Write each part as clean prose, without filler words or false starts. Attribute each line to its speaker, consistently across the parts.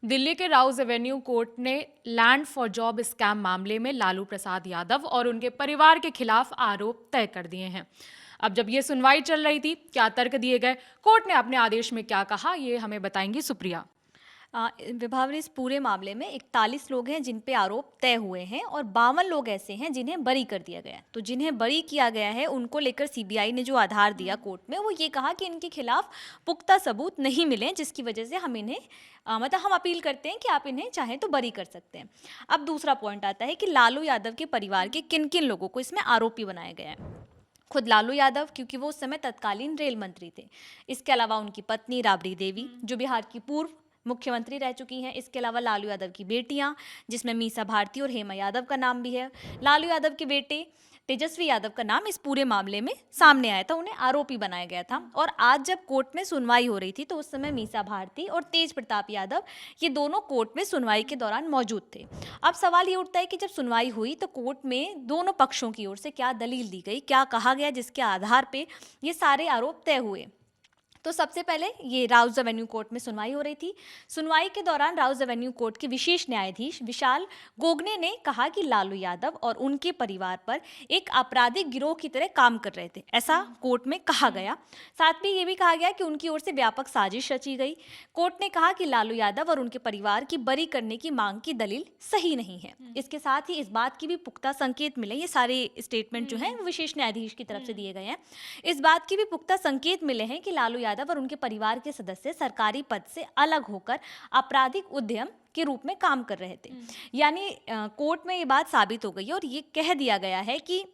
Speaker 1: दिल्ली के Rouse Avenue court ने land for job scam मामले में लालू प्रसाद यादव और उनके परिवार के खिलाफ आरोप तय कर दिए हैं। अब जब ये सुनवाई चल रही थी, क्या तर्क दिए गए, कोर्ट ने अपने आदेश में क्या कहा, ये हमें बताएंगी सुप्रिया।
Speaker 2: विभावरी, इस पूरे मामले में 41 लोग हैं जिन पे आरोप तय हुए हैं और 52 लोग ऐसे हैं जिन्हें बरी कर दिया गया है। तो जिन्हें बरी किया गया है उनको लेकर सीबीआई ने जो आधार दिया कोर्ट में, वो ये कहा कि इनके खिलाफ पुख्ता सबूत नहीं मिले, जिसकी वजह से हम इन्हें हम अपील करते हैं कि आप इन्हें चाहें तो बरी कर सकते हैं। अब दूसरा पॉइंट आता है कि लालू यादव के परिवार के किन किन लोगों को इसमें आरोपी बनाया गया है। खुद लालू यादव, क्योंकि वो उस समय तत्कालीन रेल मंत्री थे। इसके अलावा उनकी पत्नी राबड़ी देवी, जो बिहार की पूर्व मुख्यमंत्री रह चुकी हैं। इसके अलावा लालू यादव की बेटियां, जिसमें मीसा भारती और हेमा यादव का नाम भी है। लालू यादव के बेटे तेजस्वी यादव का नाम इस पूरे मामले में सामने आया था, उन्हें आरोपी बनाया गया था। और आज जब कोर्ट में सुनवाई हो रही थी तो उस समय मीसा भारती और तेज प्रताप यादव, ये दोनों कोर्ट में सुनवाई के दौरान मौजूद थे। अब सवाल ये उठता है कि जब सुनवाई हुई तो कोर्ट में दोनों पक्षों की ओर से क्या दलील दी गई, क्या कहा गया, जिसके आधार पर ये सारे आरोप तय हुए। तो सबसे पहले ये राउज एवेन्यू कोर्ट में सुनवाई हो रही थी। सुनवाई के दौरान राउज एवेन्यू कोर्ट के विशेष न्यायाधीश विशाल गोगने ने कहा कि लालू यादव और उनके परिवार पर एक आपराधिक गिरोह की तरह काम कर रहे थे, ऐसा कोर्ट में कहा गया। साथ में ये भी कहा गया कि उनकी ओर से व्यापक साजिश रची गई। कोर्ट ने कहा कि लालू यादव और उनके परिवार की बरी करने की मांग की दलील सही नहीं है। इसके साथ ही इस बात की भी पुख्ता संकेत मिले, ये सारे स्टेटमेंट जो हैं विशेष न्यायाधीश की तरफ से दिए गए हैं, इस बात की भी पुख्ता संकेत मिले हैं कि लालू यादव और उनके परिवार के सदस्य सरकारी पद से अलग होकर आपराधिक उद्यम के रूप में काम कर रहे थे। यानी कोर्ट में ये बात साबित हो गई है और ये कह दिया गया है कि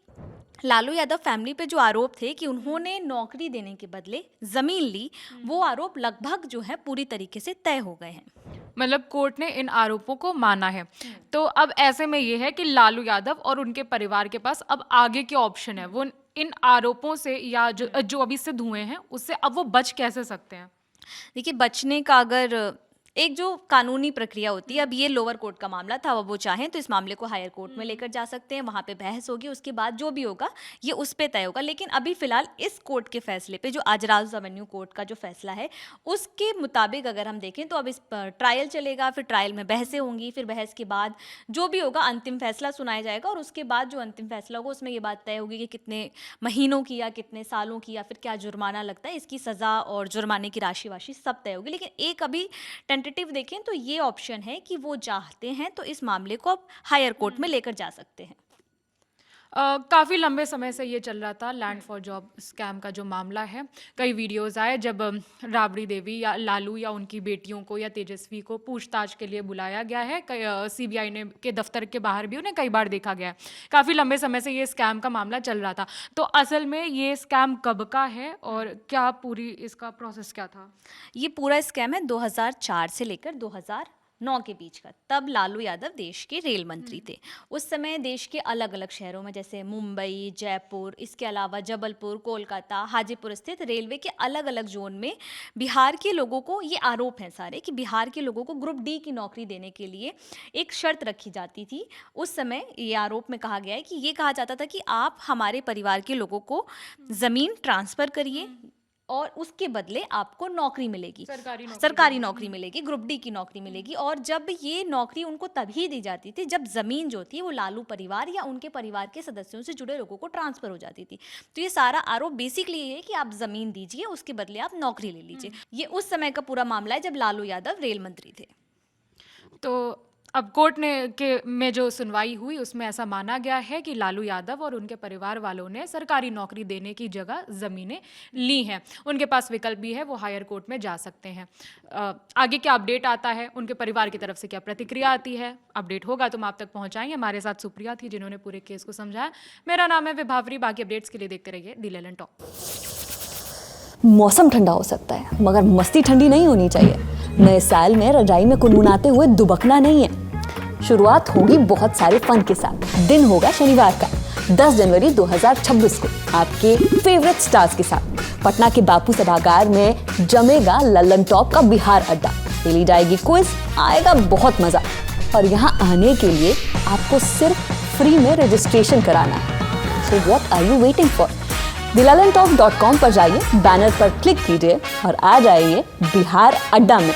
Speaker 2: लालू यादव फैमिली पे जो आरोप थे कि उन्होंने नौकरी देने के बदले जमीन ली, वो आरोप लगभग जो है पूरी तरीके से तय हो गए हैं।
Speaker 1: मतलब कोर्ट ने इन आरोपों को माना है। तो अब ऐसे में ये है कि लालू यादव और उनके परिवार के पास अब आगे के ऑप्शन है, वो इन आरोपों से या जो अभी सिद्ध हुए हैं उससे अब वो बच कैसे सकते हैं।
Speaker 2: देखिए, बचने का अगर एक जो कानूनी प्रक्रिया होती है, अब ये लोअर कोर्ट का मामला था, अब वो चाहें तो इस मामले को हायर कोर्ट में लेकर जा सकते हैं, वहाँ पे बहस होगी, उसके बाद जो भी होगा ये उस पे तय होगा। लेकिन अभी फिलहाल इस कोर्ट के फैसले पे, जो आज राउज एवेन्यू कोर्ट का जो फैसला है उसके मुताबिक अगर हम देखें तो अब इस पर ट्रायल चलेगा, फिर ट्रायल में बहसें होंगी, फिर बहस के बाद जो भी होगा अंतिम फैसला सुनाया जाएगा और उसके बाद जो अंतिम फैसला होगा उसमें ये बात तय होगी कि कितने महीनों की या कितने सालों की या फिर क्या जुर्माना लगता है, इसकी सज़ा और जुर्माने की राशि वाशी सब तय होगी। लेकिन एक अभी टेंटेटिव देखें तो ये ऑप्शन है कि वो चाहते हैं तो इस मामले को अब हायर कोर्ट में लेकर जा सकते हैं।
Speaker 1: काफ़ी लंबे समय से ये चल रहा था लैंड फॉर जॉब स्कैम का जो मामला है। कई वीडियोस आए जब राबड़ी देवी या लालू या उनकी बेटियों को या तेजस्वी को पूछताछ के लिए बुलाया गया है। सीबीआई ने के दफ्तर के बाहर भी उन्हें कई बार देखा गया है। काफ़ी लंबे समय से ये स्कैम का मामला चल रहा था। तो असल में ये स्कैम कब का है और क्या पूरी इसका प्रोसेस क्या था?
Speaker 2: ये पूरा स्कैम है 2004 से लेकर 2009 के बीच का। तब लालू यादव देश के रेल मंत्री थे। उस समय देश के अलग अलग शहरों में, जैसे मुंबई, जयपुर, इसके अलावा जबलपुर, कोलकाता, हाजीपुर स्थित रेलवे के अलग अलग जोन में बिहार के लोगों को, ये आरोप हैं सारे, कि बिहार के लोगों को ग्रुप डी की नौकरी देने के लिए एक शर्त रखी जाती थी। उस समय ये आरोप में कहा गया है कि ये कहा जाता था कि आप हमारे परिवार के लोगों को ज़मीन ट्रांसफ़र करिए और उसके बदले आपको नौकरी मिलेगी, सरकारी नौकरी मिलेगी, ग्रुप डी की नौकरी मिलेगी। और जब ये नौकरी उनको तभी दी जाती थी जब ज़मीन जो थी वो लालू परिवार या उनके परिवार के सदस्यों से जुड़े लोगों को ट्रांसफ़र हो जाती थी। तो ये सारा आरोप बेसिकली ये है कि आप ज़मीन दीजिए, उसके बदले आप नौकरी ले लीजिए। ये उस समय का पूरा मामला है जब लालू यादव रेल मंत्री थे।
Speaker 1: तो अब कोर्ट में जो सुनवाई हुई उसमें ऐसा माना गया है कि लालू यादव और उनके परिवार वालों ने सरकारी नौकरी देने की जगह ज़मीनें ली हैं। उनके पास विकल्प भी है, वो हायर कोर्ट में जा सकते हैं। आगे क्या अपडेट आता है, उनके परिवार की तरफ से क्या प्रतिक्रिया आती है, अपडेट होगा तो हम आप तक पहुंचाएंगे। हमारे साथ सुप्रिया थी जिन्होंने पूरे केस को समझाया। मेरा नाम है विभावरी। बाकी अपडेट्स के लिए देखते रहिए दी ललन टॉक।
Speaker 3: मौसम ठंडा हो सकता है मगर मस्ती ठंडी नहीं होनी चाहिए। नए साल में रजाई में कुनकुनाते हुए दुबकना नहीं है। शुरुआत होगी बहुत सारे फन के साथ। दिन होगा शनिवार का 10 जनवरी 2026 को आपके फेवरेट स्टार्स के साथ पटना के बापू सभागार में जमेगा ललन टॉप का बिहार अड्डा। खेली जाएगी क्विज, आएगा बहुत मजा। और यहाँ आने के लिए आपको सिर्फ फ्री में रजिस्ट्रेशन कराना है। So what are you waiting for? dilalantop.com पर जाइए, बैनर पर क्लिक कीजिए और आ जाइए बिहार अड्डा में।